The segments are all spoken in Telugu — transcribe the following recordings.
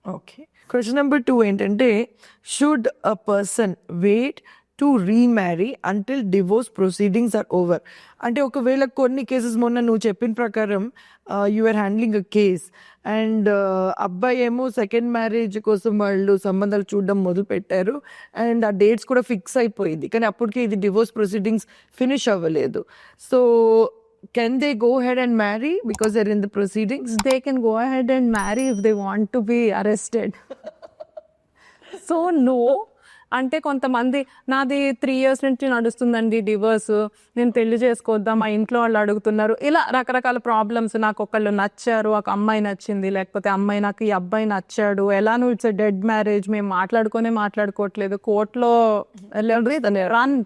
ఓకే. క్వెషన్ నెంబర్ 2 ఏంటంటే, should a person wait to remarry until divorce proceedings are over? అంటే ఒకవేళ కొన్ని కేసెస్ మొన్న నువ్వు చెప్పిన ప్రకారం you are handling a case and అబ్బాయి ఏమో సెకండ్ మ్యారేజ్ కోసం వాళ్ళు సంబంధాలు చూడడం మొదలు పెట్టారు అండ్ ఆ డేట్స్ కూడా ఫిక్స్ అయిపోయింది, కానీ అప్పటికే ఇది డివోర్స్ ప్రొసీడింగ్స్ ఫినిష్ అవ్వలేదు. So can they go ahead and marry because they're in the proceedings? They can go ahead and marry if they want to be arrested. So no. అంటే కొంతమంది నాది 3 years నుంచి నడుస్తుందండి డివోర్స్, నేను పెళ్లి చేసుకోవద్దా, మా ఇంట్లో వాళ్ళు అడుగుతున్నారు, ఇలా రకరకాల ప్రాబ్లమ్స్. నాకు ఒకళ్ళు నచ్చారు, ఒక అమ్మాయి నచ్చింది, లేకపోతే అమ్మాయి నాకు ఈ అబ్బాయి నచ్చాడు, ఎలానో ఇట్స్ డెడ్ మ్యారేజ్, మేము మాట్లాడుకోవట్లేదు, కోర్టులో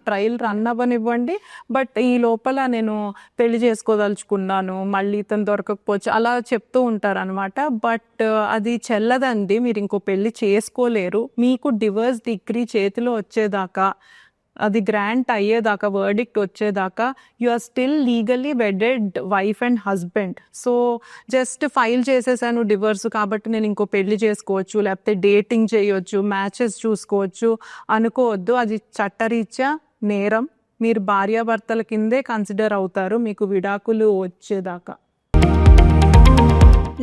ట్రయల్ రన్ అవ్వనివ్వండి, బట్ ఈ లోపల నేను పెళ్లి చేసుకోదలుచుకున్నాను, మళ్ళీ ఇతను దొరకకపోవచ్చు, అలా చెప్తూ ఉంటారు అనమాట. బట్ అది చెల్లదండి, మీరు ఇంకో పెళ్లి చేసుకోలేరు. మీకు డివోర్స్ డిగ్రీ చేతిలో వచ్చేదాకా, అది గ్రాంట్ అయ్యేదాకా, వర్డిక్ట్ వచ్చేదాకా you are still legally wedded wife and husband. So just file చేసేసాను డివోర్స్ కాబట్టి నేను ఇంకో పెళ్లి చేసుకోవచ్చు, లేకపోతే డేటింగ్ చేయొచ్చు, మ్యాచెస్ చూసుకోవచ్చు అనుకోవద్దు. అది చట్టరీత్యా నేరం. మీరు భార్యాభర్తల కిందే కన్సిడర్ అవుతారు మీకు విడాకులు వచ్చేదాకా.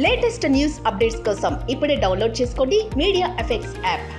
లేటెస్ట్ న్యూస్ అప్డేట్స్ కోసం ఇప్పుడే డౌన్లోడ్ చేసుకోండి మీడియా ఎఫెక్ట్స్ యాప్.